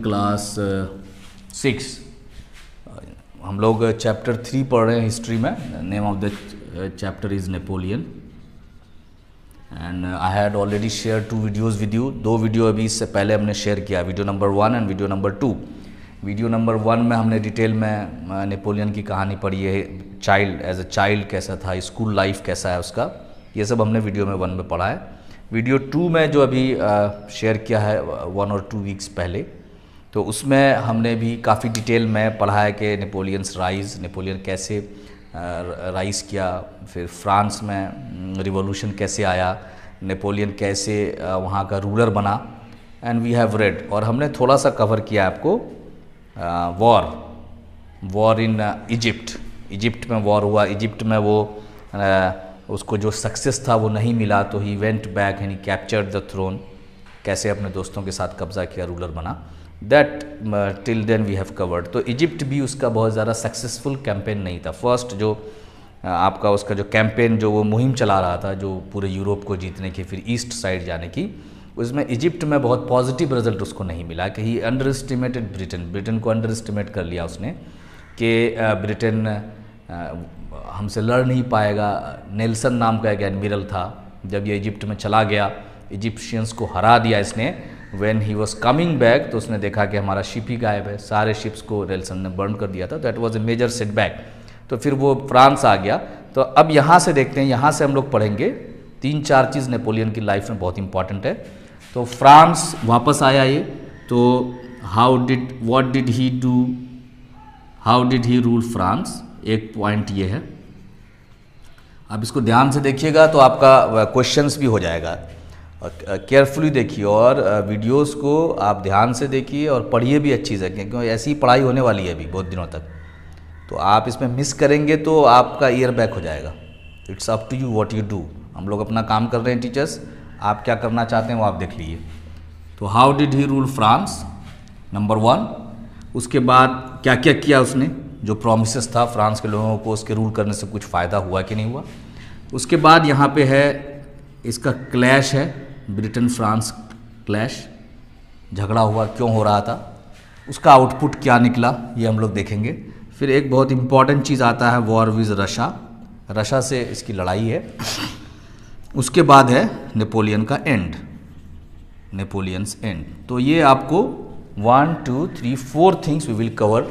Class 6। हम लोग chapter 3 पढ़ रहे हैं हिस्ट्री में। Name of the chapter is Napoleon and I had already share 2 videos with you. 2 video अभी इससे पहले हमने शेयर किया, video number 1 and video number 2। Video number 1 में हमने डिटेल में नेपोलियन की कहानी पढ़ी है, चाइल्ड एज अ चाइल्ड कैसा था, स्कूल लाइफ कैसा है उसका, ये सब हमने वीडियो में 1 में पढ़ा है। वीडियो 2 में जो अभी शेयर किया है 1 और 2 वीक्स पहले, तो उसमें हमने भी काफ़ी डिटेल में पढ़ा है कि नेपोलियंस राइज, नेपोलियन कैसे राइज किया, फिर फ्रांस में रिवॉल्यूशन कैसे आया, नेपोलियन कैसे वहाँ का रूलर बना, एंड वी हैव रेड। और हमने थोड़ा सा कवर किया आपको वॉर इन इजिप्ट में वॉर हुआ। इजिप्ट में वो उसको जो सक्सेस था वो नहीं मिला, तो he went back and he captured the throne, कैसे अपने दोस्तों के साथ कब्जा किया, रूलर बना। That till then we have covered. तो इजिप्ट भी उसका बहुत ज़्यादा सक्सेसफुल कैंपेन नहीं था। फर्स्ट जो आपका उसका जो कैंपेन, जो वो मुहिम चला रहा था, जो पूरे यूरोप को जीतने की, फिर ईस्ट साइड जाने की, उसमें इजिप्ट में बहुत पॉजिटिव रिजल्ट उसको नहीं मिला कि ही अंडर एस्टिमेटेड ब्रिटेन को अंडर एस्टिमेट कर लिया उसने कि ब्रिटेन हमसे लड़ नहीं पाएगा। नेल्सन नाम का एक एडमिरल था, जब ये इजिप्ट में चला गया, इजिप्शियंस को हरा दिया इसने। When he was coming back तो उसने देखा कि हमारा शिप ही गायब है, सारे शिप्स को नेल्सन ने बर्न कर दिया था। That was a major setback. तो फिर वो फ्रांस आ गया। तो अब यहाँ से देखते हैं, यहाँ से हम लोग पढ़ेंगे 3-4 चीज़ नेपोलियन की लाइफ में बहुत इंपॉर्टेंट है। तो फ्रांस वापस आया ये, तो what did he do, how did he rule France, एक पॉइंट ये है। अब इसको ध्यान से देखिएगा तो आपका क्वेश्चंस भी हो जाएगा। केयरफुली देखिए और वीडियोस को आप ध्यान से देखिए और पढ़िए भी अच्छी से, क्योंकि ऐसी ही पढ़ाई होने वाली है अभी बहुत दिनों तक। तो आप इसमें मिस करेंगे तो आपका ईयर बैक हो जाएगा। It's up to you what you do. हम लोग अपना काम कर रहे हैं टीचर्स, आप क्या करना चाहते हैं वो आप देख लीजिए। तो how did he rule France, number 1। उसके बाद क्या क्या किया उसने, जो प्रॉमिसेस था फ्रांस के लोगों को, उसके रूल करने से कुछ फ़ायदा हुआ कि नहीं हुआ। उसके बाद यहाँ पे है इसका क्लैश है, ब्रिटेन फ्रांस क्लैश, झगड़ा हुआ, क्यों हो रहा था, उसका आउटपुट क्या निकला, ये हम लोग देखेंगे। फिर एक बहुत इंपॉर्टेंट चीज़ आता है वॉर विद रशा से इसकी लड़ाई है। उसके बाद है नेपोलियन का एंड, नेपोलियंस एंड। तो ये आपको 1 2 3 4 थिंग्स वी विल कवर,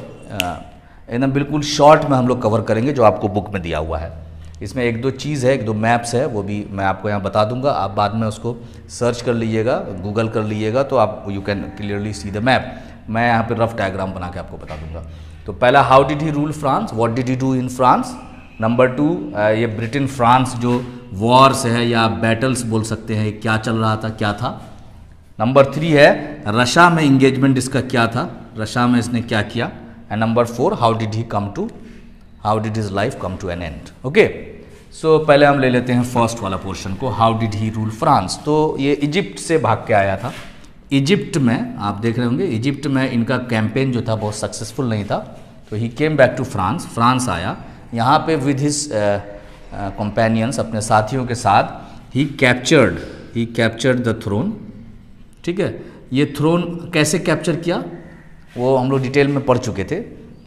एकदम बिल्कुल शॉर्ट में हम लोग कवर करेंगे जो आपको बुक में दिया हुआ है। इसमें 1-2 चीज़ है, 1-2 मैप्स है, वो भी मैं आपको यहाँ बता दूंगा। आप बाद में उसको सर्च कर लीजिएगा, गूगल कर लीजिएगा, तो आप you can clearly see the map. मैं यहाँ पे रफ डायग्राम बना के आपको बता दूंगा। तो पहला, how did he rule France, what did he do in France. Number 2, ये ब्रिटेन फ्रांस जो वॉर्स है या बैटल्स बोल सकते हैं, क्या चल रहा था, क्या था। नंबर 3 है रशा में इंगेजमेंट इसका क्या था, रशा में इसने क्या किया। And number 4, how did his life come to an end. Okay, so पहले हम ले लेते हैं फर्स्ट वाला पोर्शन को, how did he rule France. तो ये इजिप्ट से भाग के आया था। इजिप्ट में आप देख रहे होंगे, इजिप्ट में इनका कैंपेन जो था बहुत सक्सेसफुल नहीं था, तो ही केम बैक टू फ्रांस आया। यहाँ पे विद हिज कंपेनियंस, अपने साथियों के साथ, ही कैप्चर्ड द थ्रोन। ठीक है, ये थ्रोन कैसे कैप्चर किया वो हम लोग डिटेल में पढ़ चुके थे।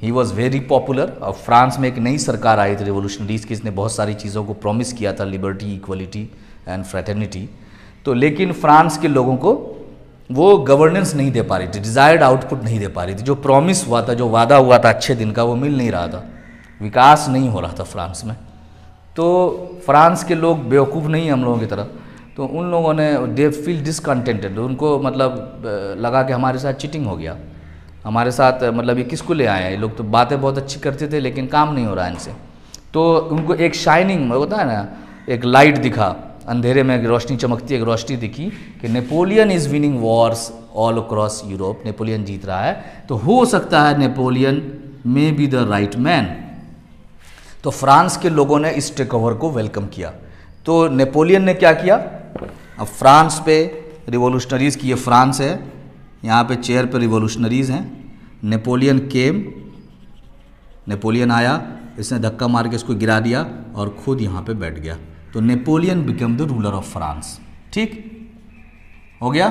He was very popular. और फ्रांस में एक नई सरकार आई थी रिवोल्यूशनरीज की, इसने बहुत सारी चीज़ों को प्रॉमिस किया था, लिबर्टी, इक्वलिटी एंड फ्रेटर्निटी। तो लेकिन फ्रांस के लोगों को वो गवर्नेंस नहीं दे पा रही थी, डिज़ायर्ड आउटपुट नहीं दे पा रही थी। जो प्रॉमिस हुआ था, जो वादा हुआ था अच्छे दिन का, वो मिल नहीं रहा था, विकास नहीं हो रहा था फ्रांस में। तो फ्रांस के लोग बेवकूफ़ नहीं हम लोगों की तरह, तो उन लोगों ने दे फील डिसकंटेंटेड। उनको मतलब लगा कि हमारे साथ चीटिंग हो गया, हमारे साथ मतलब ये किसको ले आए हैं, ये लोग तो बातें बहुत अच्छी करते थे लेकिन काम नहीं हो रहा है इनसे। तो उनको एक शाइनिंग होता है ना, एक लाइट दिखा, अंधेरे में एक रोशनी चमकती, एक रोशनी दिखी कि Napoleon is winning wars all across Europe, Napoleon जीत रहा है, तो हो सकता है Napoleon may be the right man. तो फ्रांस के लोगों ने इस टेकओवर को वेलकम किया। तो नेपोलियन ने क्या किया, अब फ्रांस पे रिवोल्यूशनरीज़ की, ये फ्रांस है, यहाँ पे चेयर पे रिवोल्यूशनरीज़ हैं। नेपोलियन आया, इसने धक्का मार के इसको गिरा दिया और खुद यहाँ पे बैठ गया। तो Napoleon become the ruler of France. ठीक हो गया,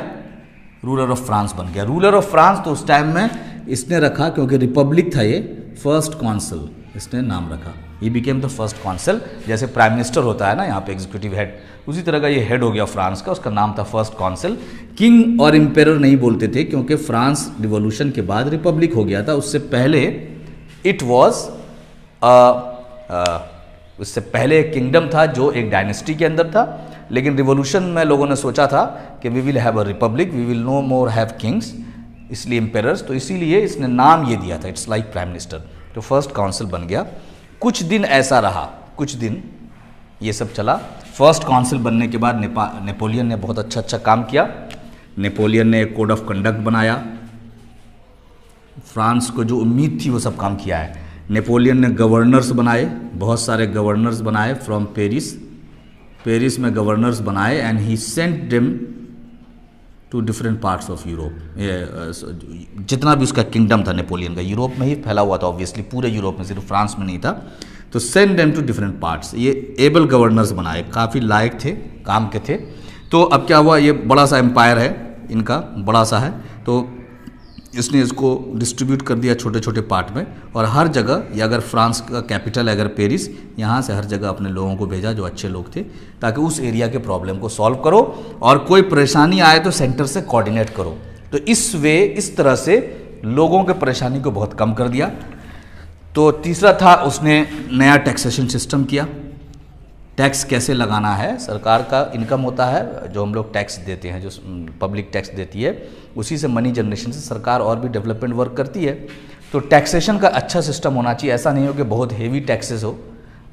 रूलर ऑफ फ्रांस बन गया। रूलर ऑफ फ्रांस तो उस टाइम में इसने रखा, क्योंकि रिपब्लिक था ये, फर्स्ट कॉन्सल इसने नाम रखा। ये बिकेम द फर्स्ट कॉन्सल। जैसे प्राइम मिनिस्टर होता है ना यहाँ पे एग्जीक्यूटिव हेड, उसी तरह का ये हेड हो गया फ्रांस का, उसका नाम था फर्स्ट कॉन्सल। किंग और एम्पेरर नहीं बोलते थे, क्योंकि फ्रांस रिवॉल्यूशन के बाद रिपब्लिक हो गया था। उससे पहले इट वॉज उससे पहले एक किंगडम था जो एक डायनेस्टी के अंदर था, लेकिन रिवॉल्यूशन में लोगों ने सोचा था कि we will have a republic, we will no more have kings, इसलिए एम्पेरर्स, तो इसीलिए इसने नाम ये दिया था, इट्स लाइक प्राइम मिनिस्टर। तो फर्स्ट काउंसिल बन गया। कुछ दिन ऐसा रहा, कुछ दिन ये सब चला। फर्स्ट काउंसिल बनने के बाद नेपोलियन ने बहुत अच्छा काम किया। नेपोलियन ने एक कोड ऑफ कंडक्ट बनाया, फ्रांस को जो उम्मीद थी वो सब काम किया है। नेपोलियन ने गवर्नर्स बनाए, बहुत सारे गवर्नर्स बनाए फ्रॉम पेरिस में गवर्नर्स बनाए, and he sent them to different parts of Europe. जितना भी उसका किंगडम था नेपोलियन का, यूरोप में ही फैला हुआ था ऑब्वियसली, पूरे यूरोप में, सिर्फ फ्रांस में नहीं था। तो send them to different parts. ये एबल गवर्नर्स बनाए, काफ़ी लायक थे, काम के थे। तो अब क्या हुआ, ये बड़ा सा एम्पायर है इनका, बड़ा सा है, तो इसने इसको डिस्ट्रीब्यूट कर दिया छोटे छोटे पार्ट में, और हर जगह, या अगर फ्रांस का कैपिटल है अगर पेरिस, यहाँ से हर जगह अपने लोगों को भेजा जो अच्छे लोग थे, ताकि उस एरिया के प्रॉब्लम को सॉल्व करो, और कोई परेशानी आए तो सेंटर से कोऑर्डिनेट करो। तो इस तरह से लोगों के परेशानी को बहुत कम कर दिया। तो तीसरा था, उसने नया टैक्सेशन सिस्टम किया। टैक्स कैसे लगाना है, सरकार का इनकम होता है जो हम लोग टैक्स देते हैं, जो पब्लिक टैक्स देती है, उसी से मनी जनरेशन से सरकार और भी डेवलपमेंट वर्क करती है। तो टैक्सेशन का अच्छा सिस्टम होना चाहिए, ऐसा नहीं हो कि बहुत हेवी टैक्सेस हो,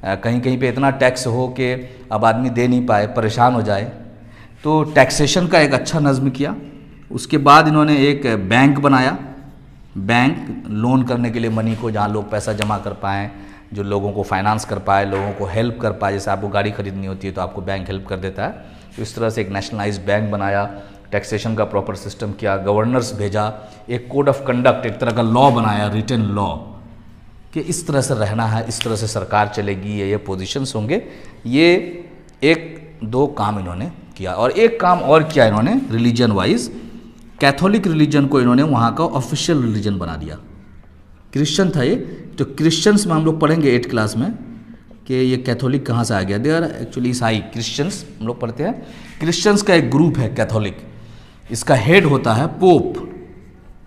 कहीं कहीं पे इतना टैक्स हो कि अब आदमी दे नहीं पाए, परेशान हो जाए। तो टैक्सेशन का एक अच्छा नज़्म किया। उसके बाद इन्होंने एक बैंक बनाया, बैंक लोन करने के लिए मनी को, जहाँ लोग पैसा जमा कर पाएँ, जो लोगों को फाइनेंस कर पाए, लोगों को हेल्प कर पाए। जैसे आपको गाड़ी खरीदनी होती है तो आपको बैंक हेल्प कर देता है, तो इस तरह से एक नेशनलाइज्ड बैंक बनाया, टैक्सेशन का प्रॉपर सिस्टम किया, गवर्नर्स भेजा, एक कोड ऑफ कंडक्ट, एक तरह का लॉ बनाया, रिटन लॉ, कि इस तरह से रहना है, इस तरह से सरकार चलेगी, ये पोजीशंस होंगे। ये एक दो काम इन्होंने किया, और एक काम और किया इन्होंने रिलीजन वाइज। कैथोलिक रिलीजन को इन्होंने वहाँ का ऑफिशियल रिलीजन बना दिया। क्रिश्चियन था ये, तो क्रिश्चियंस में हम लोग पढ़ेंगे 8th क्लास में कि ये कैथोलिक कहाँ से आ गया। दे आर एक्चुअली ईसाई, क्रिश्चियंस हम लोग पढ़ते हैं। क्रिश्चियंस का एक ग्रुप है कैथोलिक, इसका हेड होता है पोप।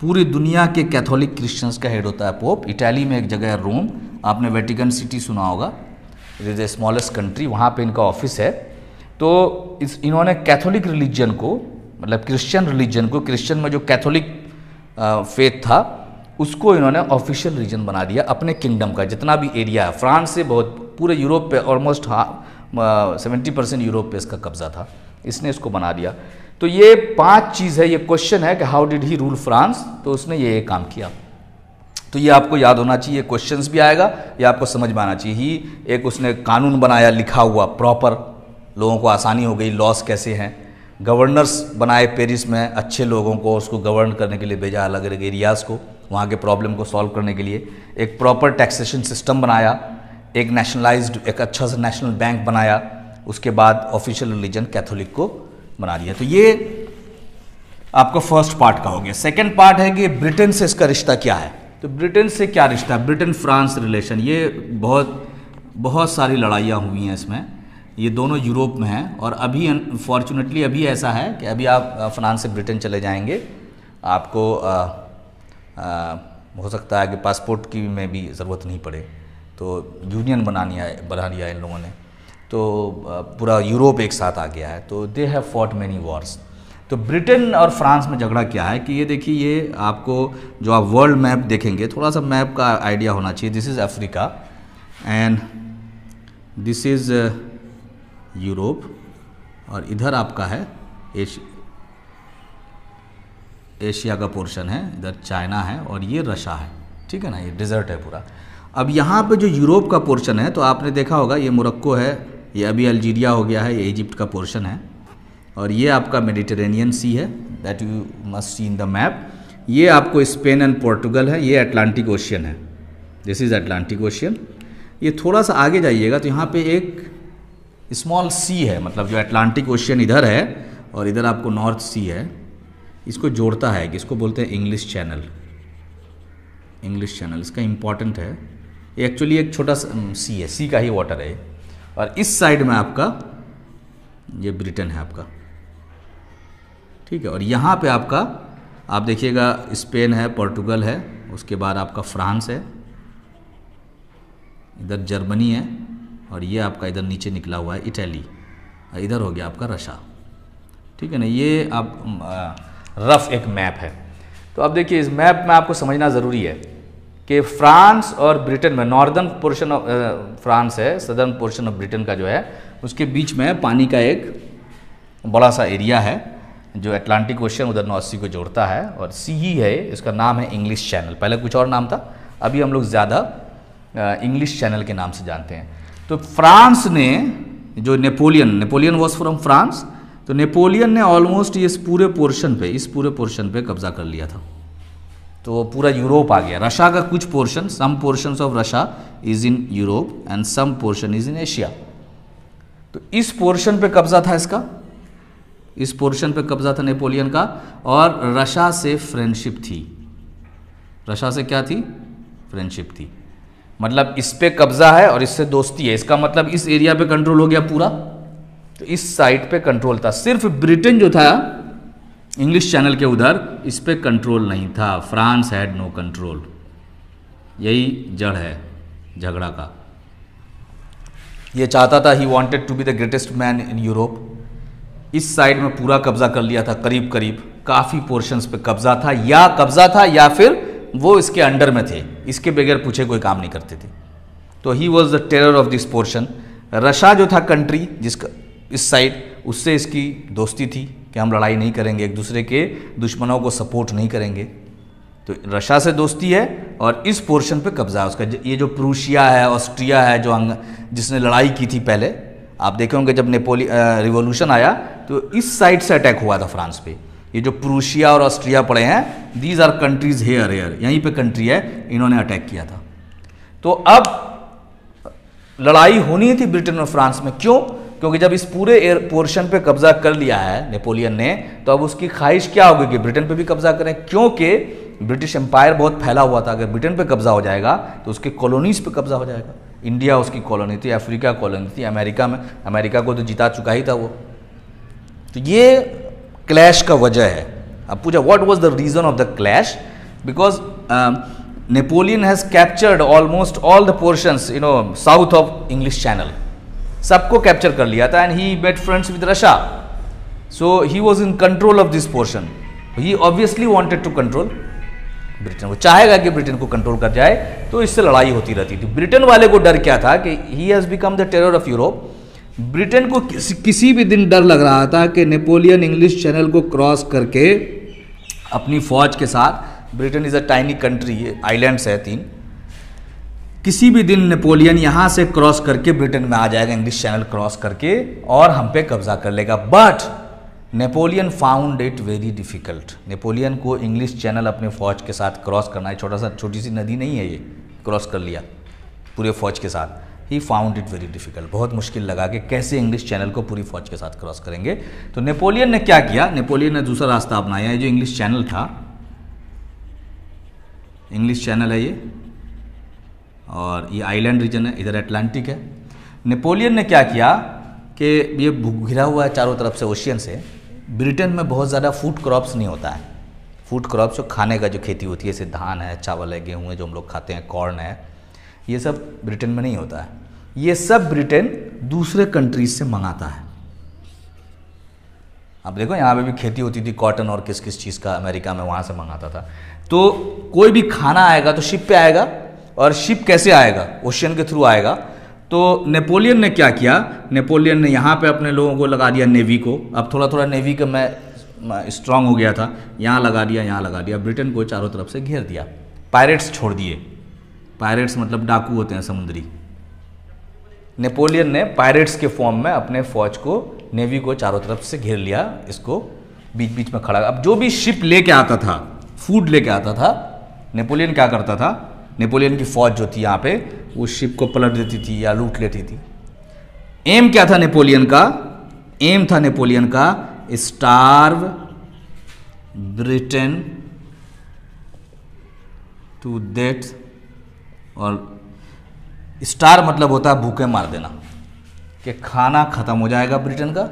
पूरी दुनिया के कैथोलिक क्रिश्चियंस का हेड होता है पोप। इटाली में एक जगह है रोम, आपने वेटिकन सिटी सुना होगा, it is the smallest country, वहाँ पे इनका ऑफिस है। तो इन्होंने कैथोलिक रिलीजन को, मतलब क्रिश्चियन रिलीजन को, क्रिश्चियन में जो कैथोलिक फेथ था उसको इन्होंने ऑफिशियल रीजन बना दिया अपने किंगडम का। जितना भी एरिया है फ्रांस से, बहुत पूरे यूरोप पे, ऑलमोस्ट 70% यूरोप पे इसका कब्जा था, इसने इसको बना दिया। तो ये 5 चीज़ है। ये क्वेश्चन है कि how did he rule France, तो उसने ये काम किया। तो ये आपको याद होना चाहिए, क्वेश्चंस भी आएगा, ये आपको समझ में आना चाहिए। ही एक उसने कानून बनाया लिखा हुआ प्रॉपर, लोगों को आसानी हो गई, लॉस कैसे हैं। गवर्नर्स बनाए पेरिस में, अच्छे लोगों को उसको गवर्न करने के लिए भेजा, अलग अलग एरियाज़ को, वहाँ के प्रॉब्लम को सॉल्व करने के लिए। एक प्रॉपर टैक्सेशन सिस्टम बनाया, एक नेशनलाइज्ड, एक अच्छा सा नेशनल बैंक बनाया। उसके बाद ऑफिशियल रिलीजन कैथोलिक को बना दिया। तो ये आपका फर्स्ट पार्ट का हो गया। सेकेंड पार्ट है कि ब्रिटेन से इसका रिश्ता क्या है। तो ब्रिटेन से क्या रिश्ता है, ब्रिटेन फ्रांस रिलेशन, ये बहुत सारी लड़ाइयाँ हुई हैं इसमें। ये दोनों यूरोप में हैं, और अभी अनफॉर्चुनेटली अभी ऐसा है कि अभी आप फ्रांस से ब्रिटेन चले जाएंगे, आपको हो सकता है कि पासपोर्ट की में भी ज़रूरत नहीं पड़े। तो यूनियन बना लिया इन लोगों ने, तो पूरा यूरोप एक साथ आ गया है। तो they have fought many Wars. तो ब्रिटेन और फ्रांस में झगड़ा क्या है कि ये देखिए, ये आपको जो आप वर्ल्ड मैप देखेंगे, थोड़ा सा मैप का आइडिया होना चाहिए। This is Africa and this is Europe, और इधर आपका है एशिया का पोर्शन है, इधर चाइना है, और ये रशिया है, ठीक है ना, ये डिज़र्ट है पूरा। अब यहाँ पे जो यूरोप का पोर्शन है, तो आपने देखा होगा ये मोरक्को है, ये अभी अल्जीरिया हो गया है, ये इजिप्ट का पोर्शन है, और ये आपका मेडिटेरेनियन सी है, that you must see in the map. ये आपको स्पेन एंड पोर्टुगल है, ये अटलांटिक ओशियन है, दिस इज़ अटलांटिक ओशियन। ये थोड़ा सा आगे जाइएगा तो यहाँ पे एक स्मॉल सी है, मतलब जो अटलांटिक ओशियन इधर है, और इधर आपको नॉर्थ सी है, इसको जोड़ता है कि इसको बोलते हैं इंग्लिश चैनल। इंग्लिश चैनल इसका इम्पॉर्टेंट है। ये एक्चुअली एक छोटा सी है, सी का ही वाटर है। और इस साइड में आपका ये ब्रिटेन है आपका, ठीक है। और यहाँ पे आपका आप देखिएगा स्पेन है, पोर्टुगल है, उसके बाद आपका फ्रांस है, इधर जर्मनी है, और ये आपका इधर नीचे निकला हुआ है इटली, इधर हो गया आपका रशिया, ठीक है ना। ये आप रफ एक मैप है। तो अब देखिए इस मैप में आपको समझना ज़रूरी है कि फ्रांस और ब्रिटेन में, नॉर्दर्न पोर्शन ऑफ फ्रांस है, सदर्न पोर्शन ऑफ ब्रिटेन का जो है, उसके बीच में पानी का एक बड़ा सा एरिया है जो अटलांटिक ओशन उधर नॉर्थ सी को जोड़ता है, और सी ही है, इसका नाम है इंग्लिश चैनल। पहले कुछ और नाम था, अभी हम लोग ज़्यादा इंग्लिश चैनल के नाम से जानते हैं। तो फ्रांस ने जो नेपोलियन वॉज फ्रॉम फ्रांस, तो नेपोलियन ने ऑलमोस्ट इस पूरे पोर्शन पे कब्जा कर लिया था। तो पूरा यूरोप आ गया। रशिया का कुछ portion, some portions of Russia is in Europe and some portion is in Asia. तो इस पोर्शन पे कब्जा था इसका, इस पोर्शन पे कब्जा था नेपोलियन का, और रशिया से फ्रेंडशिप थी। रशिया से क्या थी? फ्रेंडशिप थी। मतलब इस पे कब्जा है और इससे दोस्ती है, इसका मतलब इस एरिया पे कंट्रोल हो गया पूरा। तो इस साइड पे कंट्रोल था, सिर्फ ब्रिटेन जो था इंग्लिश चैनल के उधर, इस पे कंट्रोल नहीं था। France had no control. यही जड़ है झगड़ा का। ये चाहता था, he wanted to be the greatest man in Europe. इस साइड में पूरा कब्जा कर लिया था, करीब करीब काफ़ी पोर्शंस पे कब्जा था, या फिर वो इसके अंडर में थे, इसके बगैर पूछे कोई काम नहीं करते थे। तो he was the terror of this portion. Russia जो था कंट्री जिसका इस साइड, उससे इसकी दोस्ती थी कि हम लड़ाई नहीं करेंगे, एक दूसरे के दुश्मनों को सपोर्ट नहीं करेंगे। तो रशिया से दोस्ती है और इस पोर्शन पे कब्जा है उसका। ये जो प्रूशिया है, ऑस्ट्रिया है, जिसने लड़ाई की थी पहले, आप देखे होंगे जब रिवॉल्यूशन आया तो इस साइड से अटैक हुआ था फ्रांस पे। ये जो प्रूशिया और ऑस्ट्रिया पड़े हैं, दीज आर कंट्रीज हेयर, यहीं पे कंट्री है, इन्होंने अटैक किया था। तो अब लड़ाई होनी थी ब्रिटेन और फ्रांस में। क्यों? क्योंकि जब इस पूरे पोर्शन पे कब्जा कर लिया है नेपोलियन ने, तो अब उसकी ख्वाहिश क्या होगी कि ब्रिटेन पे भी कब्जा करें, क्योंकि ब्रिटिश एम्पायर बहुत फैला हुआ था। अगर ब्रिटेन पे कब्जा हो जाएगा तो उसके कॉलोनीज पे कब्जा हो जाएगा। इंडिया उसकी कॉलोनी थी, अफ्रीका कॉलोनी थी, अमेरिका को तो जिता चुका ही था वो। तो ये क्लैश का वजह है। अब पूछा what was the reason of the clash? Because Napoleon has captured almost all the portions south of English Channel, सबको कैप्चर कर लिया था, and he made friends with Russia, so he was in control of this portion. He obviously wanted to control Britain. वो चाहेगा कि Britain को control कर जाए, तो इससे लड़ाई होती रहती थी। ब्रिटेन वाले को डर क्या था कि he has become the terror of Europe. Britain को किसी भी दिन डर लग रहा था कि नेपोलियन इंग्लिश चैनल को क्रॉस करके अपनी फौज के साथ, Britain is a tiny country, islands है 3, किसी भी दिन नेपोलियन यहाँ से क्रॉस करके ब्रिटेन में आ जाएगा, इंग्लिश चैनल क्रॉस करके, और हम पे कब्जा कर लेगा। But Napoleon found it very difficult. Napoleon को इंग्लिश चैनल अपने फौज के साथ क्रॉस करना है, छोटी सी नदी नहीं है ये, क्रॉस कर लिया पूरे फौज के साथ। He found it very difficult, बहुत मुश्किल लगा कि कैसे इंग्लिश चैनल को पूरी फौज के साथ क्रॉस करेंगे। तो नेपोलियन ने क्या किया? नेपोलियन ने दूसरा रास्ता अपनाया। ये जो इंग्लिश चैनल था, इंग्लिश चैनल है ये, और ये आइलैंड रीजन है, इधर अटलांटिक है। नेपोलियन ने क्या किया कि ये घिरा हुआ है चारों तरफ से ओशियन से। ब्रिटेन में बहुत ज़्यादा फूड क्रॉप्स नहीं होता है। फूड क्रॉप्स जो खाने का जो खेती होती है, जैसे धान है, चावल है, गेहूँ है, जो हम लोग खाते हैं, कॉर्न है, ये सब ब्रिटेन में नहीं होता है। ये सब ब्रिटेन दूसरे कंट्रीज से मंगाता है। अब देखो यहाँ पे भी खेती होती थी कॉटन और किस किस चीज़ का, अमेरिका में वहाँ से मंगाता था। तो कोई भी खाना आएगा तो शिप पे आएगा, और शिप कैसे आएगा? ओशियन के थ्रू आएगा। तो नेपोलियन ने क्या किया? नेपोलियन ने यहाँ पे अपने लोगों को लगा दिया, नेवी को। अब थोड़ा थोड़ा नेवी का मैं स्ट्रांग हो गया था, यहाँ लगा दिया, यहाँ लगा दिया, ब्रिटेन को चारों तरफ से घेर दिया। पायरेट्स छोड़ दिए। पायरेट्स मतलब डाकू होते हैं समुद्री। नेपोलियन ने पायरेट्स के फॉर्म में अपने फौज को, नेवी को चारों तरफ से घेर लिया, इसको बीच बीच में खड़ा। अब जो भी शिप लेके आता था, फूड लेके आता था, नेपोलियन क्या करता था? नेपोलियन की फौज जो थी यहाँ पे, वो शिप को पलट देती थी या लूट लेती थी। एम क्या था नेपोलियन का? एम था नेपोलियन का स्टार्व ब्रिटेन टू डेथ, और स्टार मतलब होता है भूखे मार देना, कि खाना ख़त्म हो जाएगा ब्रिटेन का,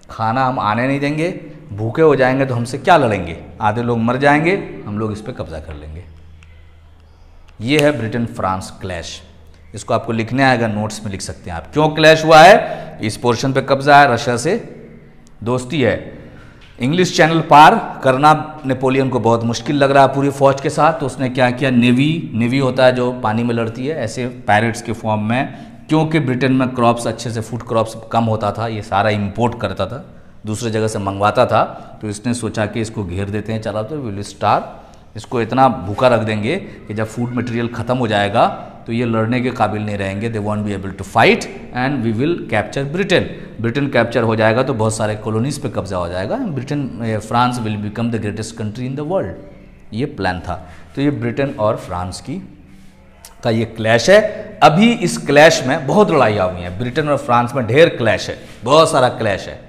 खाना हम आने नहीं देंगे, भूखे हो जाएंगे तो हमसे क्या लड़ेंगे, आधे लोग मर जाएंगे, हम लोग इस पर कब्जा कर लेंगे। ये है ब्रिटेन फ्रांस क्लैश। इसको आपको लिखने आएगा, नोट्स में लिख सकते हैं आप। क्यों क्लैश हुआ है, इस पोर्शन पे कब्जा है, रशिया से दोस्ती है। इंग्लिश चैनल पार करना नेपोलियन को बहुत मुश्किल लग रहा है पूरी फौज के साथ, तो उसने क्या किया, नेवी होता है जो पानी में लड़ती है, ऐसे पायरेट्स के फॉर्म में, क्योंकि ब्रिटेन में क्रॉप्स अच्छे से, फूड क्रॉप्स कम होता था, ये सारा इंपोर्ट करता था, दूसरे जगह से मंगवाता था, तो इसने सोचा कि इसको घेर देते हैं, चला तो विल स्टार, इसको इतना भूखा रख देंगे कि जब फूड मटेरियल ख़त्म हो जाएगा तो ये लड़ने के काबिल नहीं रहेंगे, they won't be able to fight and we will capture Britain. Britain capture हो जाएगा तो बहुत सारे कॉलोनीज पे कब्जा हो जाएगा, Britain France will become the greatest country in the world. ये प्लान था। तो ये ब्रिटेन और फ्रांस का ये क्लैश है। अभी इस क्लैश में बहुत लड़ाइयाँ हुई हैं, ब्रिटेन और फ्रांस में ढेर क्लैश है, बहुत सारा क्लैश है,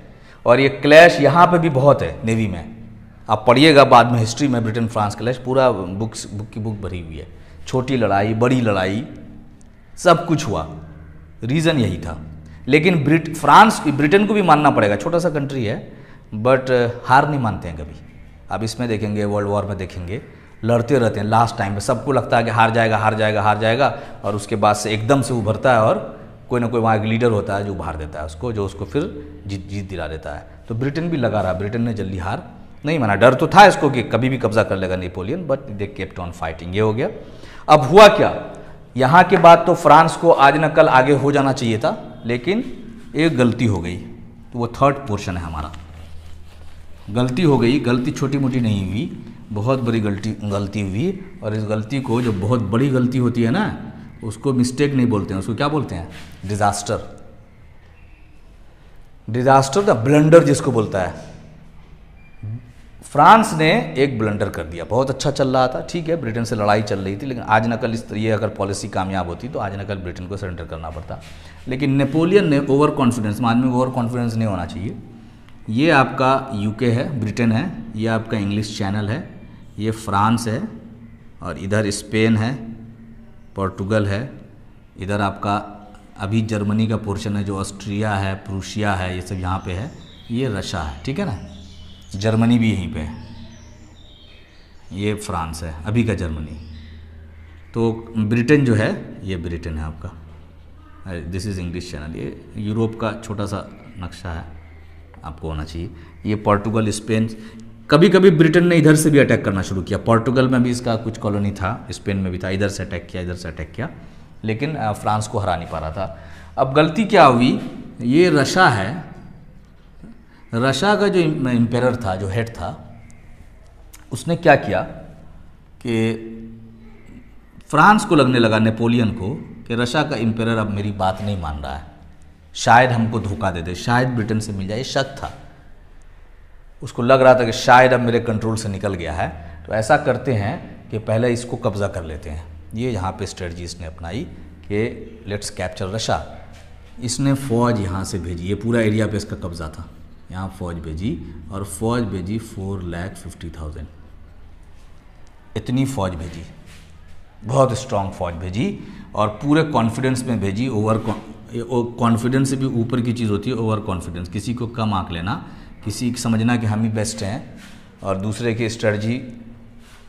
और ये क्लैश यहाँ पे भी बहुत है नेवी में। आप पढ़िएगा बाद में हिस्ट्री में ब्रिटेन फ्रांस क्लैश, पूरा बुक की बुक भरी हुई है, छोटी लड़ाई बड़ी लड़ाई सब कुछ हुआ, रीज़न यही था। लेकिन ब्रिटेन को भी मानना पड़ेगा, छोटा सा कंट्री है बट हार नहीं मानते हैं कभी। अब इसमें देखेंगे, वर्ल्ड वॉर में देखेंगे, लड़ते रहते हैं, लास्ट टाइम में सबको लगता है कि हार जाएगा हार जाएगा हार जाएगा, और उसके बाद से एकदम से उभरता है और कोई ना कोई वहाँ एक लीडर होता है जो उभार देता है उसको, जो उसको फिर जीत दिला देता है। तो ब्रिटेन भी लगा रहा, ब्रिटेन ने जल्दी हार नहीं माना, डर तो था इसको कि कभी भी कब्जा कर लेगा Napoleon, but they kept on fighting. ये हो गया। अब हुआ क्या, यहाँ के बाद तो फ्रांस को आज न कल आगे हो जाना चाहिए था, लेकिन एक गलती हो गई, तो वो थर्ड पोर्शन है हमारा। गलती हो गई, गलती छोटी मोटी नहीं हुई, बहुत बड़ी गलती हुई, और इस गलती को, जो बहुत बड़ी गलती होती है ना, उसको मिस्टेक नहीं बोलते हैं, उसको क्या बोलते हैं, डिजास्टर। डिजास्टर द ब्लंडर जिसको बोलता है। फ्रांस ने एक ब्लंडर कर दिया, बहुत अच्छा चल रहा था, ठीक है, ब्रिटेन से लड़ाई चल रही थी, लेकिन आज न कल ये अगर पॉलिसी कामयाब होती तो आज न कल ब्रिटेन को सरेंडर करना पड़ता। लेकिन नेपोलियन ने ओवर कॉन्फिडेंस, आदमी को ओवर कॉन्फिडेंस नहीं होना चाहिए। ये आपका यूके है, ब्रिटेन है, ये आपका इंग्लिश चैनल है, ये फ्रांस है, और इधर स्पेन है, पोर्टुगल है, इधर आपका अभी जर्मनी का पोर्शन है, जो ऑस्ट्रिया है, प्रूशिया है, ये सब यहाँ पे है, ये रशिया है, ठीक है ना, जर्मनी भी यहीं पे है, ये फ्रांस है अभी का जर्मनी। तो ब्रिटेन जो है, ये ब्रिटेन है आपका, दिस इज़ इंग्लिश चैनल। ये यूरोप का छोटा सा नक्शा है, आपको होना चाहिए। ये पोर्टुगल, स्पेन, कभी कभी ब्रिटेन ने इधर से भी अटैक करना शुरू किया, पोर्टुगल में भी इसका कुछ कॉलोनी था, स्पेन में भी था, इधर से अटैक किया, इधर से अटैक किया, लेकिन फ्रांस को हरा नहीं पा रहा था। अब गलती क्या हुई, ये रशिया है, रशिया का जो एम्पायर था, जो हेड था, उसने क्या किया कि फ्रांस को लगने लगा, नेपोलियन को, कि रशिया का एम्पायर अब मेरी बात नहीं मान रहा है, शायद हमको धोखा दे दे, शायद ब्रिटेन से मिल जाए, शक था उसको, लग रहा था कि शायद अब मेरे कंट्रोल से निकल गया है। तो ऐसा करते हैं कि पहले इसको कब्जा कर लेते हैं। ये यहाँ पे स्ट्रेटजी इसने अपनाई कि लेट्स कैप्चर रशिया। इसने फ़ौज यहाँ से भेजी, ये पूरा एरिया पे इसका कब्जा था, यहाँ फ़ौज भेजी, और फ़ौज भेजी 4,50,000, इतनी फ़ौज भेजी, बहुत स्ट्रॉन्ग फ़ौज भेजी, और पूरे कॉन्फिडेंस में भेजी। ओवर कॉन्फिडेंस से भी ऊपर की चीज़ होती है ओवर कॉन्फिडेंस, किसी को कम आंक लेना, किसी समझना कि हम ही बेस्ट हैं, और दूसरे की स्ट्रेटजी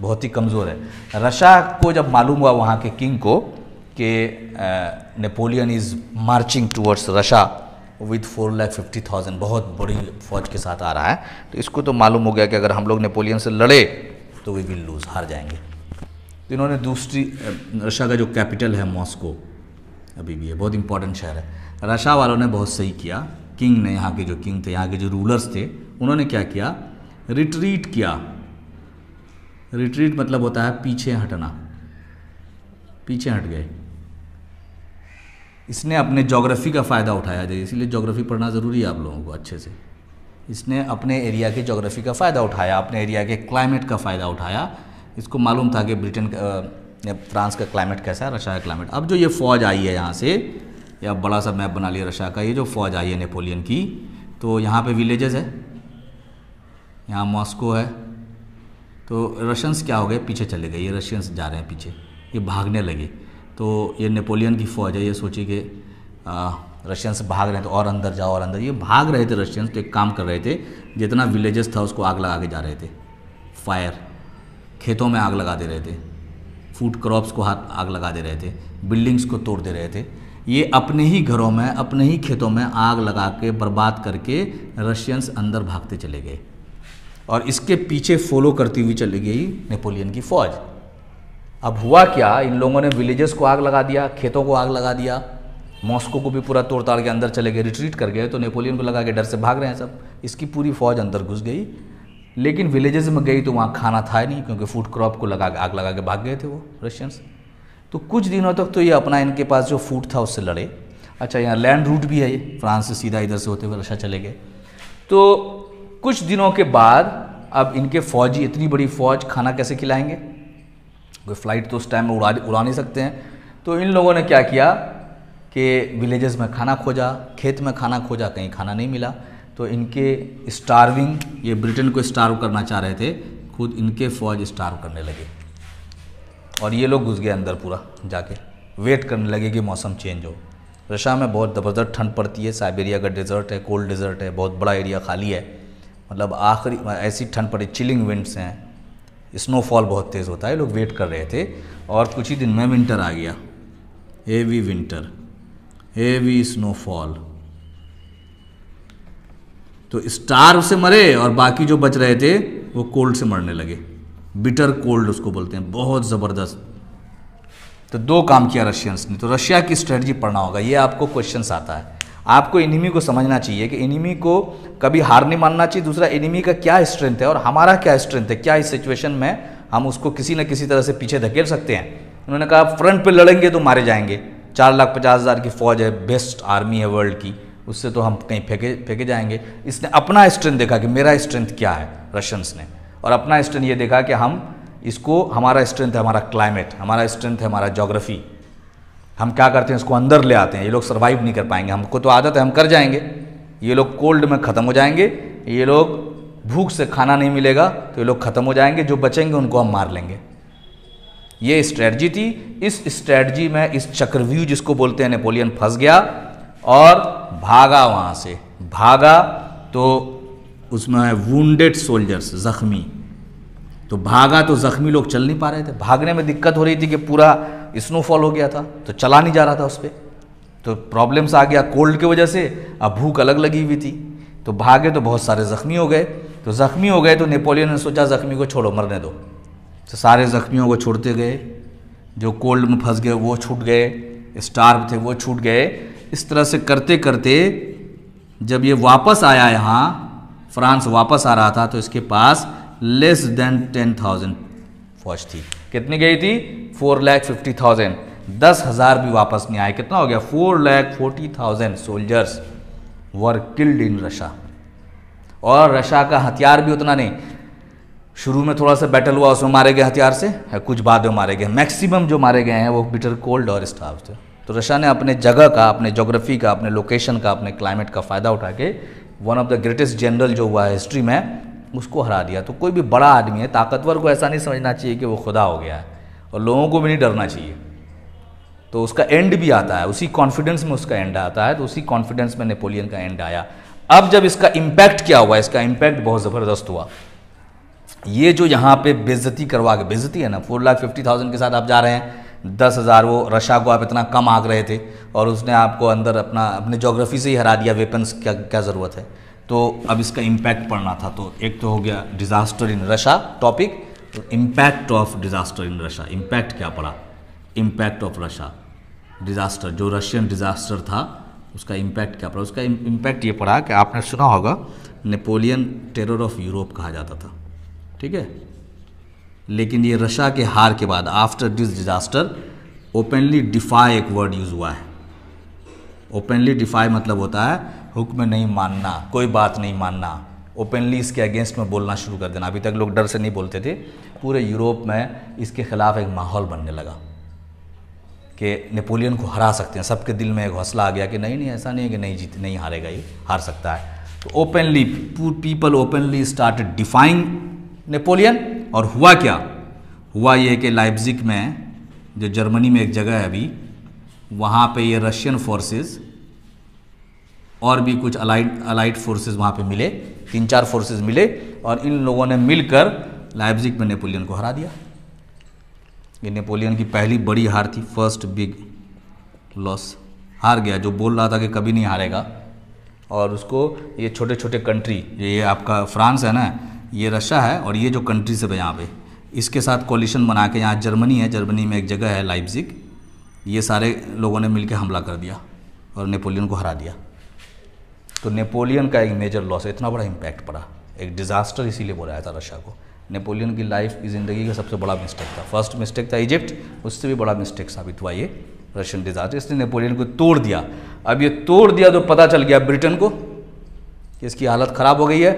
बहुत ही कमज़ोर है। रशिया को जब मालूम हुआ वहाँ के किंग को कि Napoleon is marching towards Russia with 4,50,000, बहुत बड़ी फौज के साथ आ रहा है, तो इसको तो मालूम हो गया कि अगर हम लोग नेपोलियन से लड़े तो वी विल लूज़, हार जाएंगे। तो इन्होंने दूसरी, रशिया का जो कैपिटल है मॉस्को अभी भी है, बहुत इंपॉर्टेंट शहर है, रशिया वालों ने बहुत सही किया, किंग ने, यहाँ के जो किंग थे, यहाँ के जो रूलर्स थे, उन्होंने क्या किया, रिट्रीट किया। रिट्रीट मतलब होता है पीछे हटना, पीछे हट गए। इसने अपने ज्योग्राफी का फ़ायदा उठाया, इसीलिए ज्योग्राफी पढ़ना ज़रूरी है आप लोगों को अच्छे से। इसने अपने एरिया के ज्योग्राफी का फ़ायदा उठाया, अपने एरिया के क्लाइमेट का फ़ायदा उठाया। इसको मालूम था कि ब्रिटेन का, फ्रांस का क्लाइमेट कैसा है, रशिया का क्लाइमेट। अब जो ये फ़ौज आई है यहाँ से, या बड़ा सा मैप बना लिया रशिया का, ये जो फ़ौज आई है नेपोलियन की, तो यहाँ पे विलेजेस है, यहाँ मॉस्को है, तो रशियंस क्या हो गए, पीछे चले गए, ये रशियंस जा रहे हैं पीछे, ये भागने लगे। तो ये नेपोलियन की फ़ौज है, ये सोची कि रशियंस भाग रहे हैं तो और अंदर जाओ और अंदर, ये भाग रहे थे रशियंस। तो एक काम कर रहे थे, जितना विलेजेस था उसको आग लगा के जा रहे थे, फायर, खेतों में आग लगा दे रहे थे, फूड क्रॉप्स को हाथ आग लगा दे रहे थे, बिल्डिंग्स को तोड़ दे रहे थे। ये अपने ही घरों में, अपने ही खेतों में आग लगा के बर्बाद करके रशियंस अंदर भागते चले गए और इसके पीछे फॉलो करती हुई चली गई नेपोलियन की फ़ौज। अब हुआ क्या, इन लोगों ने विलेजेस को आग लगा दिया, खेतों को आग लगा दिया, मॉस्को को भी पूरा तोड़ ताड़ के अंदर चले गए, रिट्रीट कर गए। तो नेपोलियन को लगा के डर से भाग रहे हैं सब, इसकी पूरी फ़ौज अंदर घुस गई। लेकिन विलेजेस में गई तो वहाँ खाना था नहीं, क्योंकि फूड क्रॉप को आग लगा के भाग गए थे वो रशियंस। तो कुछ दिनों तक तो ये अपना, इनके पास जो फूड था उससे लड़े। अच्छा, यहाँ लैंड रूट भी है, ये फ्रांस से सीधा इधर से होते हुए रशिया चले गए। तो कुछ दिनों के बाद अब इनके फौजी, इतनी बड़ी फ़ौज, खाना कैसे खिलाएंगे, कोई फ्लाइट तो उस टाइम में उड़ा नहीं सकते हैं। तो इन लोगों ने क्या किया कि विलेजेस में खाना खोजा, खेत में खाना खोजा, कहीं खाना नहीं मिला। तो इनके स्टार्विंग, ये ब्रिटेन को स्टार्व करना चाह रहे थे, खुद इनके फ़ौज स्टार्व करने लगे और ये लोग घुस गए अंदर पूरा जाके, वेट करने लगे कि मौसम चेंज हो। रशिया में बहुत ज़बरदस्त ठंड पड़ती है, साइबेरिया का डेजर्ट है, कोल्ड डेजर्ट है, बहुत बड़ा एरिया खाली है, मतलब आखिरी ऐसी ठंड पड़ी, चिलिंग विंड्स हैं, स्नोफॉल बहुत तेज़ होता है। लोग वेट कर रहे थे और कुछ ही दिन में विंटर आ गया, हेवी विंटर, हेवी स्नोफॉल। तो स्टार्व से मरे और बाकी जो बच रहे थे वो कोल्ड से मरने लगे, बिटर कोल्ड उसको बोलते हैं, बहुत ज़बरदस्त। तो दो काम किया रशियंस ने। तो रशिया की स्ट्रेटजी पढ़ना होगा, ये आपको क्वेश्चंस आता है। आपको एनिमी को समझना चाहिए कि एनिमी को कभी हार नहीं मानना चाहिए, दूसरा एनिमी का क्या स्ट्रेंथ है और हमारा क्या स्ट्रेंथ है, क्या इस सिचुएशन में हम उसको किसी न किसी तरह से पीछे धकेल सकते हैं। उन्होंने कहा फ्रंट पे लड़ेंगे तो मारे जाएंगे, 4,50,000 की फ़ौज है, बेस्ट आर्मी है वर्ल्ड की, उससे तो हम कहीं फेंके जाएंगे। इसने अपना स्ट्रेंथ देखा कि मेरा स्ट्रेंथ क्या है, रशियंस ने, और अपना स्ट्रेंथ ये देखा कि हम इसको, हमारा स्ट्रेंथ है हमारा क्लाइमेट, हमारा स्ट्रेंथ है हमारा ज्योग्राफी, हम क्या करते हैं इसको अंदर ले आते हैं, ये लोग सर्वाइव नहीं कर पाएंगे, हमको तो आदत है हम कर जाएंगे, ये लोग कोल्ड में ख़त्म हो जाएंगे, ये लोग भूख से खाना नहीं मिलेगा तो ये लोग ख़त्म हो जाएंगे, जो बचेंगे उनको हम मार लेंगे। ये स्ट्रेटजी थी। इस स्ट्रेटजी में इस चक्रव्यूह जिसको बोलते हैं नेपोलियन फंस गया और भागा, वहाँ से भागा। तो उसमें है वुंडेड सोल्जर्स, ज़ख्मी, तो भागा तो ज़ख्मी लोग चल नहीं पा रहे थे, भागने में दिक्कत हो रही थी कि पूरा स्नोफॉल हो गया था तो चला नहीं जा रहा था उस पर, तो प्रॉब्लम्स आ गया कोल्ड की वजह से, अब भूख अलग लगी हुई थी, तो भागे तो बहुत सारे ज़ख्मी हो गए। तो ज़ख्मी हो गए तो नेपोलियन ने सोचा ज़ख्मी को छोड़ो, मरने दो, तो सारे ज़ख्मियों को छोड़ते गए, जो कोल्ड में फंस गए वो छूट गए, स्टार्व थे वो छूट गए। इस तरह से करते करते जब ये वापस आया, यहाँ फ्रांस वापस आ रहा था, तो इसके पास लेस देन 10,000 फौज थी। कितनी गई थी? 4,50,000। 10,000 भी वापस नहीं आए। कितना हो गया? 4,40,000 soldiers were killed in Russia. और रशिया का हथियार भी उतना नहीं, शुरू में थोड़ा सा बैटल हुआ उसमें मारे गए हथियार से, कुछ बाद में मारे गए, मैक्सिमम जो मारे गए हैं वो बिटर कोल्ड और स्टार्व थे। तो रशिया ने अपने जगह का, अपने जोग्राफी का, अपने लोकेशन का, अपने क्लाइमेट का फ़ायदा उठा के one of the greatest general जो हुआ है हिस्ट्री में, उसको हरा दिया। तो कोई भी बड़ा आदमी है, ताकतवर को ऐसा नहीं समझना चाहिए कि वो खुदा हो गया है, और लोगों को भी नहीं डरना चाहिए। तो उसका एंड भी आता है, उसी कॉन्फिडेंस में उसका एंड आता है। तो उसी कॉन्फिडेंस में नेपोलियन का एंड आया। अब जब इसका इम्पैक्ट क्या हुआ, इसका इम्पैक्ट बहुत ज़बरदस्त हुआ। ये जो यहाँ पे बेइज्जती करवा के, बेइज्जती है ना, 4,50,000 के साथ आप जा रहे हैं, 10,000 वो रशिया को आप इतना कम आंक रहे थे और उसने आपको अंदर अपने जोग्राफी से ही हरा दिया, वेपन्स क्या ज़रूरत है। तो अब इसका इम्पैक्ट पढ़ना था। तो एक तो हो गया डिज़ास्टर इन रशिया टॉपिक, तो impact of disaster in Russia. Impact क्या पढ़ा? इम्पैक्ट ऑफ रशिया डिज़ास्टर, जो रशियन डिज़ास्टर था उसका इम्पैक्ट क्या पड़ा? उसका इम्पैक्ट ये पड़ा कि आपने सुना होगा नेपोलियन टेरर ऑफ यूरोप कहा जाता था, ठीक है। लेकिन ये रशिया के हार के बाद, after this disaster, openly defy एक वर्ड यूज़ हुआ है। ओपनली डिफाई मतलब होता है हुक्म नहीं मानना, कोई बात नहीं मानना, ओपनली इसके अगेंस्ट में बोलना शुरू कर देना। अभी तक लोग डर से नहीं बोलते थे, पूरे यूरोप में इसके खिलाफ एक माहौल बनने लगा कि नेपोलियन को हरा सकते हैं। सबके दिल में एक हौसला आ गया कि नहीं ऐसा नहीं है कि नहीं हारेगा, ये हार सकता है। तो openly people openly started defying Napoleon, और हुआ क्या, हुआ ये कि लाइप्जिग में, जो जर्मनी में एक जगह है अभी, वहाँ पे ये रशियन फोर्सेस और भी कुछ अलाइड फोर्सेस वहाँ पे मिले, 3-4 फोर्सेस मिले, और इन लोगों ने मिलकर लाइप्जिग में नेपोलियन को हरा दिया। ये नेपोलियन की पहली बड़ी हार थी, फर्स्ट बिग लॉस। हार गया, जो बोल रहा था कि कभी नहीं हारेगा। और उसको ये छोटे छोटे कंट्री, ये आपका फ्रांस है ना, ये रशिया है, और ये जो कंट्री सब है यहाँ पे, इसके साथ कोलिशन बना के, यहाँ जर्मनी है, जर्मनी में एक जगह है लाइप्जिग, ये सारे लोगों ने मिलकर हमला कर दिया और नेपोलियन को हरा दिया। तो नेपोलियन का एक मेजर लॉस है, इतना बड़ा इम्पैक्ट पड़ा, एक डिज़ास्टर इसीलिए बोला था रशिया को। नेपोलियन की लाइफ की ज़िंदगी का सबसे बड़ा मिस्टेक था। फर्स्ट मिस्टेक था इजिप्ट, उससे भी बड़ा मिस्टेक साबित हुआ ये रशियन डिज़ास्टर। इसने नेपोलियन को तोड़ दिया। अब ये तोड़ दिया तो पता चल गया ब्रिटेन को कि इसकी हालत ख़राब हो गई है।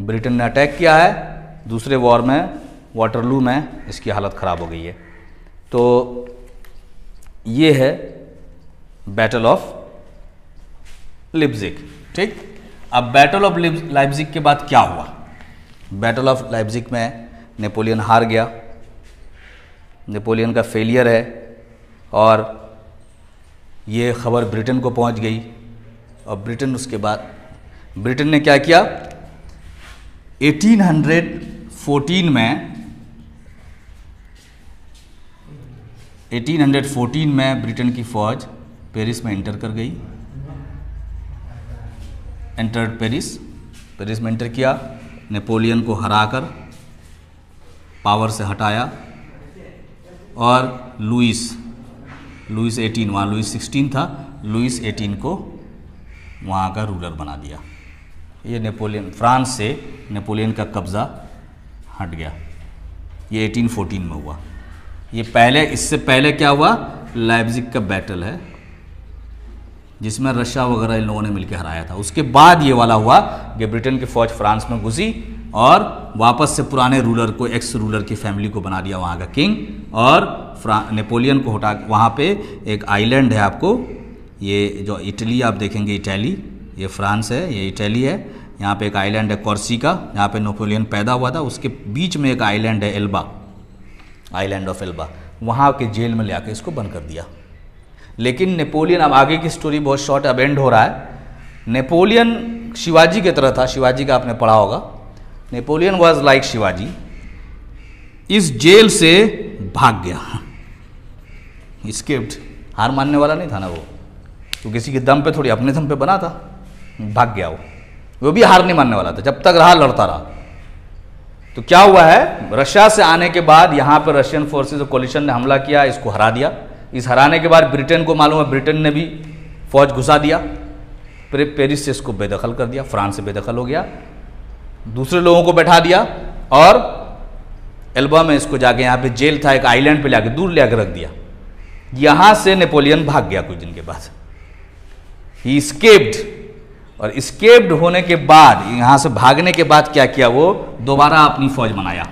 ब्रिटेन ने अटैक किया है, दूसरे वॉर में, वाटरलू में इसकी हालत ख़राब हो गई है। तो ये है बैटल ऑफ लाइप्जिग। ठीक, अब बैटल ऑफ लाइप्जिग के बाद क्या हुआ? बैटल ऑफ लाइप्जिग में नेपोलियन हार गया, नेपोलियन का फेलियर है, और ये खबर ब्रिटेन को पहुंच गई। और ब्रिटेन, उसके बाद ब्रिटेन ने क्या किया, 1814 में ब्रिटेन की फौज पेरिस में इंटर कर गई, एंटर्ड पेरिस में इंटर किया, नेपोलियन को हराकर पावर से हटाया, और लुइस 18, वहाँ लुइस 16 था, लुइस 18 को वहाँ का रूलर बना दिया। ये नेपोलियन, फ्रांस से नेपोलियन का कब्ज़ा हट गया। ये 1814 में हुआ। ये पहले, इससे पहले क्या हुआ, लाइप्जिग का बैटल है जिसमें रशिया वगैरह इन लोगों ने मिलकर हराया था। उसके बाद ये वाला हुआ कि ब्रिटेन की फौज फ्रांस में घुसी और वापस से पुराने रूलर को, एक्स रूलर की फैमिली को बना दिया वहाँ का किंग, और नेपोलियन को हटा। वहाँ पे एक आइलैंड है आपको, ये जो इटली आप देखेंगे, इटली, ये फ्रांस है, ये इटली है, यहाँ पे एक आइलैंड है कॉर्सिका, यहाँ पे नेपोलियन पैदा हुआ था। उसके बीच में एक आइलैंड है एल्बा, आइलैंड ऑफ एल्बा, वहाँ के जेल में ले आके इसको बंद कर दिया। लेकिन नेपोलियन, अब आगे की स्टोरी बहुत शॉर्ट, अब एंड हो रहा है। नेपोलियन शिवाजी की तरह था, शिवाजी का आपने पढ़ा होगा, नेपोलियन वाज लाइक शिवाजी। इस जेल से भाग गया, एस्केप्ड। हार मानने वाला नहीं था ना वो, तो किसी के दम पे थोड़ी, अपने दम पे बना था, भाग गया वो भी हार नहीं मानने वाला था, जब तक रहा लड़ता रहा। तो क्या हुआ है, रशिया से आने के बाद यहाँ पर रशियन फोर्सेस और कोलिशन ने हमला किया, इसको हरा दिया। इस हराने के बाद ब्रिटेन को मालूम है, ब्रिटेन ने भी फौज घुसा दिया, फिर पेरिस से इसको बेदखल कर दिया, फ्रांस से बेदखल हो गया, दूसरे लोगों को बैठा दिया, और एल्बा में इसको जाके, यहाँ पे जेल था एक आइलैंड पे लाके दूर ले आकर रख दिया। यहाँ से नेपोलियन भाग गया कुछ दिन के बाद, ही एस्केप्ड। और एस्केप्ड होने के बाद, यहाँ से भागने के बाद क्या किया, वो दोबारा अपनी फौज बनाया।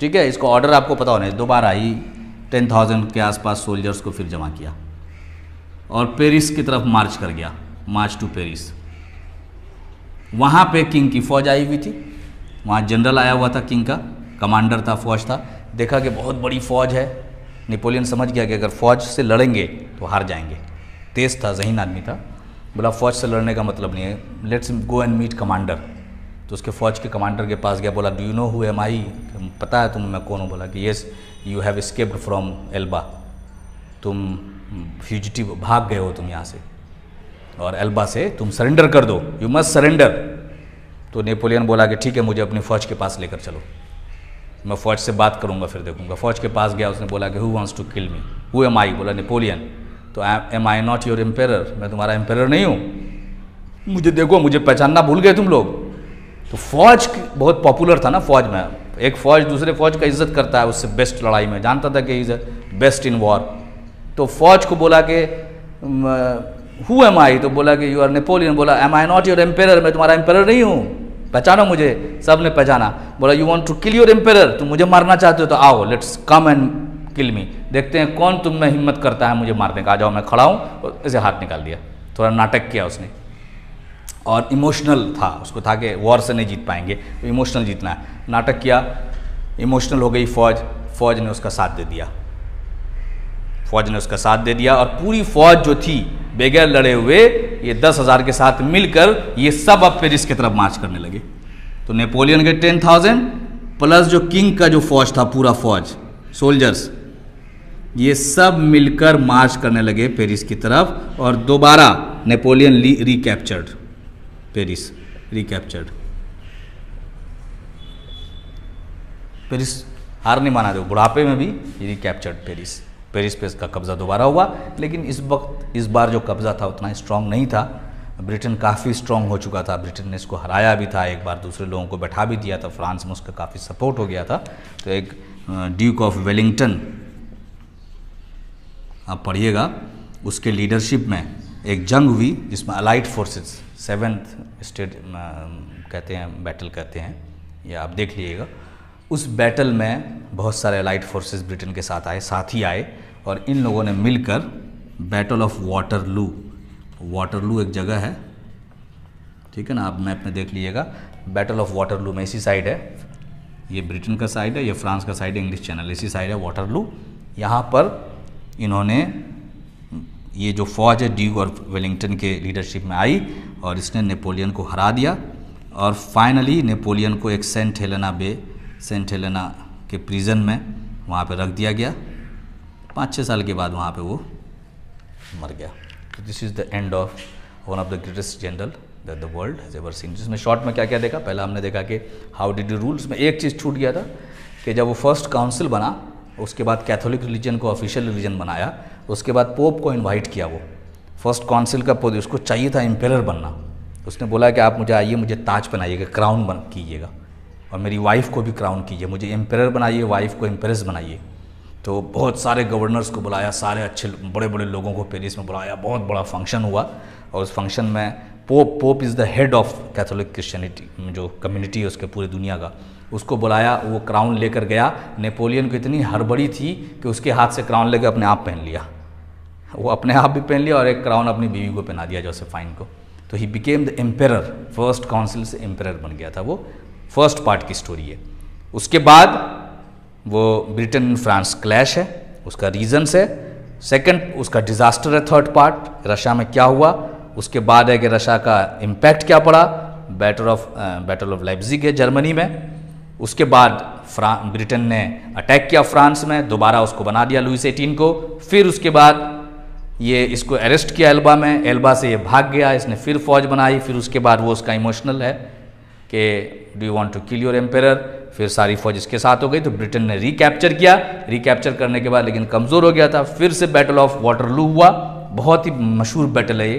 ठीक है, इसको ऑर्डर आपको पता होना है, दोबारा ही 10,000 के आसपास सोल्जर्स को फिर जमा किया और पेरिस की तरफ मार्च कर गया, मार्च टू पेरिस। वहाँ पे किंग की फौज आई हुई थी, वहाँ जनरल आया हुआ था, किंग का कमांडर था, फौज था। देखा कि बहुत बड़ी फौज है, नेपोलियन समझ गया कि अगर फौज से लड़ेंगे तो हार जाएंगे। तेज था, ज़हीन आदमी था, बोला फौज से लड़ने का मतलब नहीं है, let's go and meet commander. तो उसके फौज के कमांडर के पास गया, बोला do you know who am I, पता है तुम्हें मैं कौन हूँ? बोला कि yes you have escaped from Elba, तुम फ्यूजिटिव, भाग गए हो तुम यहाँ से, और एल्बा से तुम सरेंडर कर दो, यू मस्ट सरेंडर। तो नेपोलियन बोला कि ठीक है, मुझे अपनी फ़ौज के पास लेकर चलो, मैं फ़ौज से बात करूँगा फिर देखूँगा। फ़ौज के पास गया, उसने बोला कि who wants to kill me, who am I? बोला नेपोलियन। तो am I not your emperor, मैं तुम्हारा एम्पेरर नहीं हूँ, मुझे देखो, मुझे पहचानना भूल गए तुम लोग। तो फौज बहुत पॉपुलर था ना, फौज में एक फौज दूसरे फौज का इज्जत करता है, उससे बेस्ट लड़ाई में, जानता था कि इज बेस्ट इन वॉर। तो फौज को बोला कि हु एम आई? तो बोला कि यू आर नेपोलियन। बोला am I not your emperor, मैं तुम्हारा एम्पेरर नहीं हूँ, पहचानो मुझे। सब ने पहचाना। बोला you want to kill your emperor, तुम मुझे मारना चाहते हो तो आओ, लेट्स कम एंड किल मी, देखते हैं कौन तुम में हिम्मत करता है मुझे मारने का, आ जाओ मैं खड़ा हूँ। और ऐसे हाथ निकाल दिया, थोड़ा नाटक किया उसने। और इमोशनल था, उसको था कि वॉर से नहीं जीत पाएंगे तो इमोशनल जीतना है। नाटक किया, इमोशनल हो गई फौज, फौज ने उसका साथ दे दिया, फौज ने उसका साथ दे दिया और पूरी फौज जो थी बगैर लड़े हुए ये 10,000 के साथ मिलकर ये सब अब पेरिस की तरफ मार्च करने लगे। तो नेपोलियन के 10,000 प्लस जो किंग का जो फौज था, पूरा फौज, सोल्जर्स, ये सब मिलकर मार्च करने लगे पेरिस की तरफ और दोबारा Napoleon recaptured Paris, recaptured Paris. हार नहीं माना, दो बुढ़ापे में भी रिकैप्चर्ड पेरिस, पेरिस पे इसका कब्जा दोबारा हुआ। लेकिन इस बार जो कब्जा था उतना स्ट्रांग नहीं था, ब्रिटेन काफ़ी स्ट्रांग हो चुका था, ब्रिटेन ने इसको हराया भी था, एक बार दूसरे लोगों को बैठा भी दिया था, फ्रांस में उसका काफ़ी सपोर्ट हो गया था। तो एक ड्यूक ऑफ वेलिंगटन, आप पढ़िएगा, उसके लीडरशिप में एक जंग हुई जिसमें अलाइड फोर्सेस, 7th स्टेट कहते हैं, बैटल कहते हैं, या आप देख लीजिएगा। उस बैटल में बहुत सारे अलाइड फोर्सेस ब्रिटेन के साथ आए, साथी आए और इन लोगों ने मिलकर बैटल ऑफ वाटरलू, वाटरलू एक जगह है, ठीक है ना, आप मैप में देख लीजिएगा, बैटल ऑफ वाटरलू में इसी साइड है, ये ब्रिटेन का साइड है, ये फ्रांस का साइड है, इंग्लिश चैनल इसी साइड है वाटरलू। यहाँ पर इन्होंने, ये जो फौज है ड्यूक और वेलिंगटन के लीडरशिप में आई और इसने नेपोलियन को हरा दिया और फाइनली नेपोलियन को एक सेंट हेलेना के प्रिजन में वहाँ पे रख दिया गया। 5-6 साल के बाद वहाँ पे वो मर गया। तो this is the end of one of the greatest general that the world has ever seen. जिसमें शॉर्ट में क्या क्या देखा, पहला हमने देखा कि हाउ डिड यू रूल्स में एक चीज़ छूट गया था कि जब वो फर्स्ट काउंसिल बना, उसके बाद कैथोलिक रिलीजन को ऑफिशियल रिलीजन बनाया, उसके बाद पोप को इनवाइट किया। वो फर्स्ट काउंसिल का पद, उसको चाहिए था एम्पेरर बनना, उसने बोला कि आप मुझे आइए, मुझे ताज पहनाइएगा, क्राउन बन कीजिएगा और मेरी वाइफ को भी क्राउन कीजिए, मुझे एम्पेरर बनाइए, वाइफ को एम्प्रेस बनाइए। तो बहुत सारे गवर्नर्स को बुलाया, सारे अच्छे बड़े बड़े लोगों को पेरिस में बुलाया, बहुत बड़ा फंक्शन हुआ और उस फंक्शन में pope is the head of Catholic Christianity, जो कम्युनिटी है उसके पूरी दुनिया का, उसको बुलाया, वो क्राउन लेकर गया। नेपोलियन को इतनी हड़बड़ी थी कि उसके हाथ से क्राउन लेकर अपने आप पहन लिया, वो अपने आप भी पहन लिया और एक क्राउन अपनी बीवी को पहना दिया, जोसेफाइन को। तो he became the emperor, first council से एम्पेरर बन गया था। वो फर्स्ट पार्ट की स्टोरी है। उसके बाद वो ब्रिटेन एंड फ्रांस क्लैश है, उसका रीजन्स है। सेकंड उसका डिजास्टर है, थर्ड पार्ट रशिया में क्या हुआ। उसके बाद है कि रशिया का इम्पैक्ट क्या पड़ा, बैटल ऑफ लाइप्जिग है जर्मनी में। उसके बाद ब्रिटेन ने अटैक किया फ्रांस में, दोबारा उसको बना दिया लुईस 18 को। फिर उसके बाद ये इसको अरेस्ट किया एल्बा में, एल्बा से ये भाग गया, इसने फिर फौज बनाई। फिर उसके बाद वो उसका इमोशनल है कि do you want to kill your emperor, फिर सारी फौज इसके साथ हो गई। तो ब्रिटेन ने रिकैप्चर किया, रिकैप्चर करने के बाद लेकिन कमज़ोर हो गया था। फिर से बैटल ऑफ वाटरलू हुआ, बहुत ही मशहूर बैटल है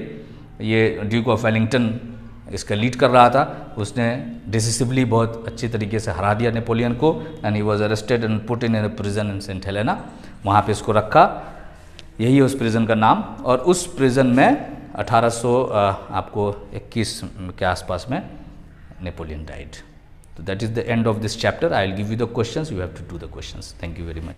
ये ड्यूक ऑफ वेलिंगटन इसका लीड कर रहा था। उसने डिसिसिवली बहुत अच्छी तरीके से हरा दिया नेपोलियन को and he was arrested and put in a prison in Saint Helena, वहाँ पे इसको रखा, यही है उस प्रिजन का नाम। और उस प्रिजन में 1821 के आसपास में नेपोलियन डाइड। तो that is the end of this chapter. I will give you the questions, you have to do the questions. Thank you very much.